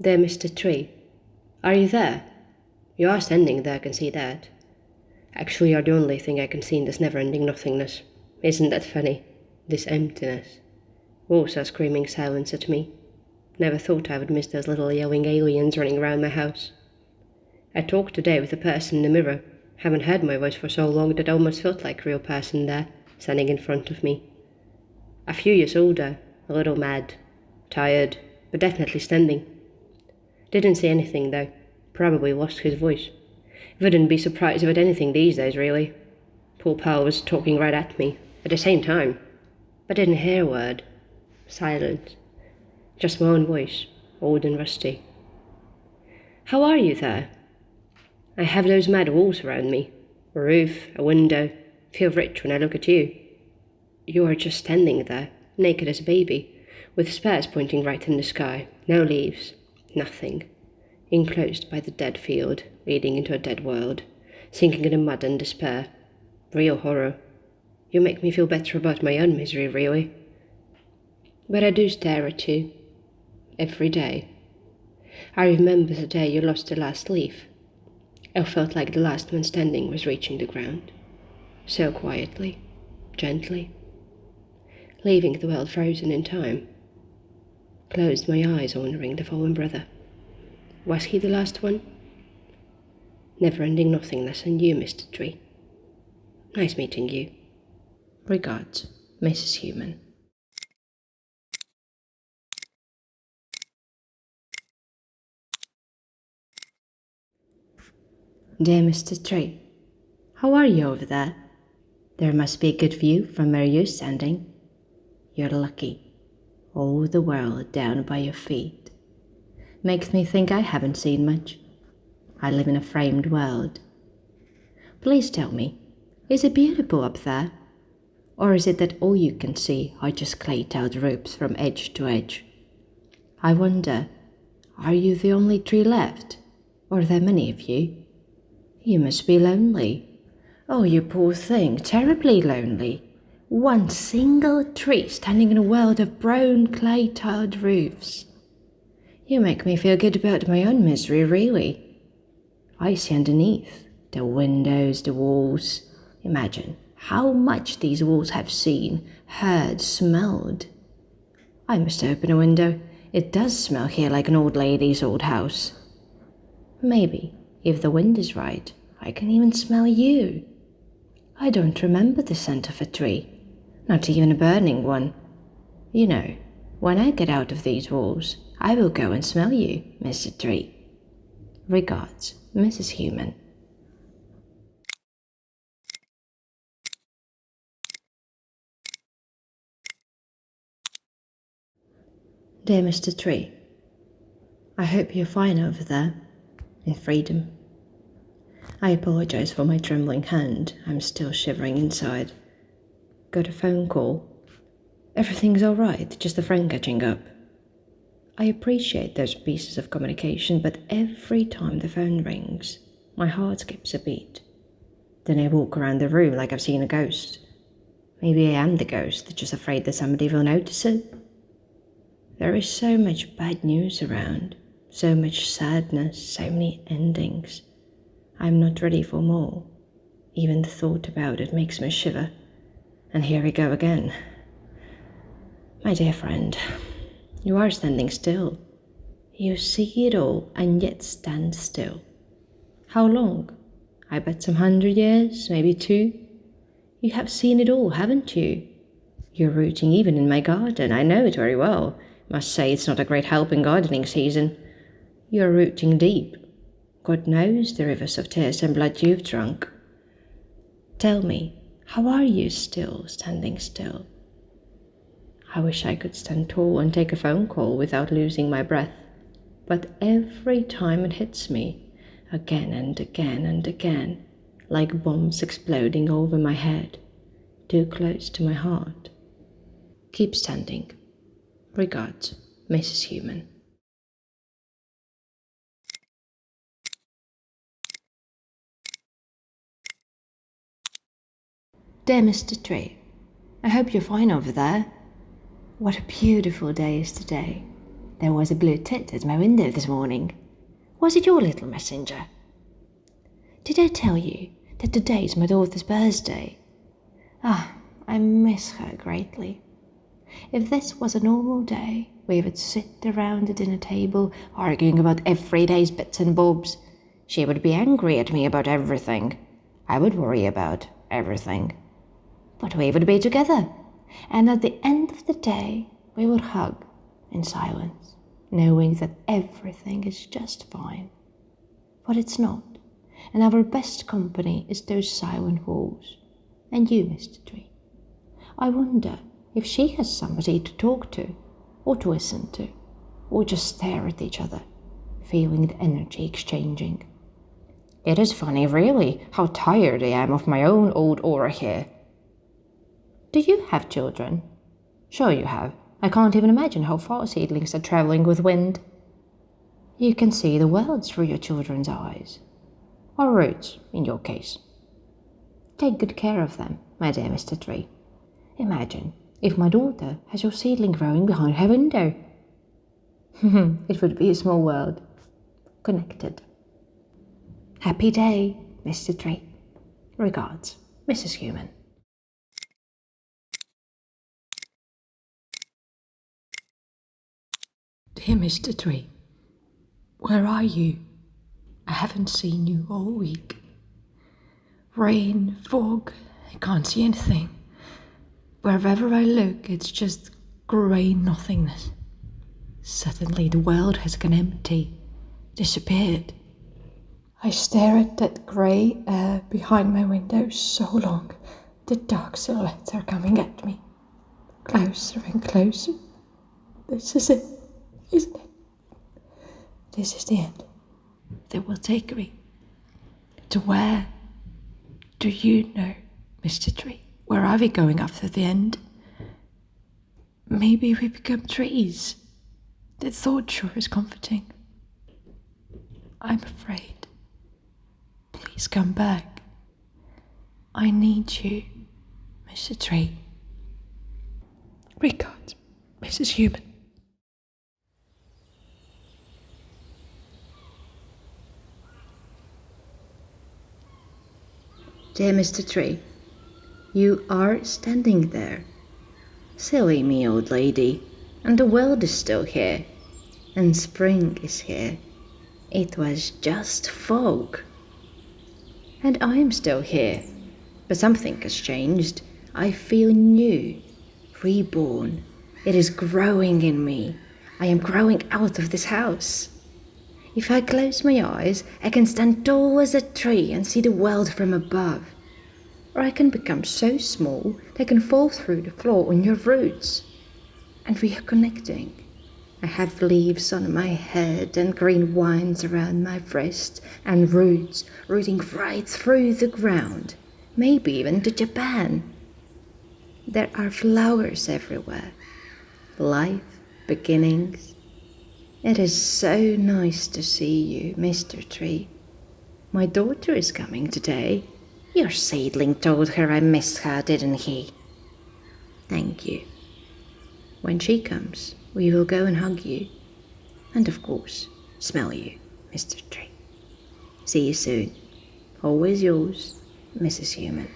There, Mr. Tree. Are you there? You are standing there, I can see that. Actually, you're the only thing I can see in this never-ending nothingness. Isn't that funny? This emptiness. Wolves are screaming silence at me. Never thought I would miss those little yelling aliens running around my house. I talked today with a person in the mirror. Haven't heard my voice for so long that I almost felt like a real person there, standing in front of me. A few years older, a little mad, tired, but definitely standing. Didn't say anything though, probably lost his voice. Wouldn't be surprised about anything these days, really. Poor pal was talking right at me, at the same time, but didn't hear a word. Silence. Just my own voice, old and rusty. How are you there? I have those mad walls around me, a roof, a window, feel rich when I look at you. You are just standing there, naked as a baby, with spears pointing right in the sky, no leaves, nothing. Enclosed by the dead field, leading into a dead world, sinking in the mud and despair. Real horror. You make me feel better about my own misery, really. But I do stare at you. Every day. I remember the day you lost the last leaf. I felt like the last one standing was reaching the ground. So quietly, gently. Leaving the world frozen in time. Closed my eyes, honoring the fallen brother. Was he the last one? Never-ending nothingness and you, Mr. Tree. Nice meeting you. Regards, Mrs. Human. Dear Mr. Tree, how are you over there? There must be a good view from where you're standing. You're lucky. All the world down by your feet. Makes me think I haven't seen much. I live in a framed world. Please tell me, is it beautiful up there? Or is it that all you can see are just clay-tiled roofs from edge to edge? I wonder, are you the only tree left? Or are there many of you? You must be lonely. Oh, you poor thing, terribly lonely. One single tree standing in a world of brown clay-tiled roofs. You make me feel good about my own misery, really. I see underneath, the windows, the walls. Imagine how much these walls have seen, heard, smelled. I must open a window. It does smell here like an old lady's old house. Maybe, if the wind is right, I can even smell you. I don't remember the scent of a tree, not even a burning one. You know, when I get out of these walls, I will go and smell you, Mr. Tree. Regards, Mrs. Human. Dear Mr. Tree, I hope you're fine over there, in freedom. I apologize for my trembling hand. I'm still shivering inside. Got a phone call. Everything's all right, just a friend catching up. I appreciate those pieces of communication, but every time the phone rings, my heart skips a beat. Then I walk around the room like I've seen a ghost. Maybe I am the ghost, just afraid that somebody will notice it. There is so much bad news around, so much sadness, so many endings. I'm not ready for more. Even the thought about it makes me shiver. And here we go again. My dear friend, you are standing still. You see it all and yet stand still. How long? I bet some 100 years, maybe 2. You have seen it all, haven't you? You're rooting even in my garden, I know it very well. Must say it's not a great help in gardening season. You're rooting deep. God knows the rivers of tears and blood you've drunk. Tell me, how are you still standing still? I wish I could stand tall and take a phone call without losing my breath. But every time it hits me, again and again and again, like bombs exploding over my head, too close to my heart. Keep standing. Regards, Mrs. Human. Dear Mr. Tree, I hope you're fine over there. What a beautiful day is today. there was a blue tit at my window this morning. Was it your little messenger? Did I tell you that today is my daughter's birthday? I miss her greatly. If this was a normal day, we would sit around the dinner table arguing about everyday's bits and bobs. She would be angry at me about everything. I would worry about everything. But we would be together, and at the end of the day, we would hug in silence, knowing that everything is just fine. But it's not, and our best company is those silent walls. And you, Mr. Tree. I wonder if she has somebody to talk to, or to listen to, or just stare at each other, feeling the energy exchanging. It is funny, really, how tired I am of my own old aura here. Do you have children? Sure you have. I can't even imagine how far seedlings are travelling with wind. You can see the world through your children's eyes. Or roots, in your case. Take good care of them, my dear Mr. Tree. Imagine if my daughter has your seedling growing behind her window. It would be a small world. Connected. Happy day, Mr. Tree. Regards, Mrs. Human. Dear Mr. Tree, where are you? I haven't seen you all week. Rain, fog, I can't see anything. Wherever I look, it's just grey nothingness. Suddenly the world has gone empty, disappeared. I stare at that grey air behind my window so long, the dark silhouettes are coming at me. Closer and closer. This is it, isn't it? This is the end. They will take me. To where? Do you know, Mr. Tree? Where are we going after the end? Maybe we become trees. The thought sure is comforting. I'm afraid. Please come back. I need you, Mr. Tree. Regards, Mrs. Human. Dear Mr. Tree, you are standing there. Silly me, old lady, and the world is still here, and spring is here. It was just fog. And I am still here, but something has changed. I feel new, reborn. It is growing in me. I am growing out of this house. If I close my eyes, I can stand tall as a tree and see the world from above. Or I can become so small that I can fall through the floor on your roots. And we are connecting. I have leaves on my head and green vines around my wrist and roots rooting right through the ground, maybe even to Japan. There are flowers everywhere. Life, beginnings. It is so nice to see you, Mr. Tree. My daughter is coming today. Your seedling told her I missed her, didn't he? Thank you. When she comes, we will go and hug you. And of course, smell you, Mr. Tree. See you soon. Always yours, Mrs. Human.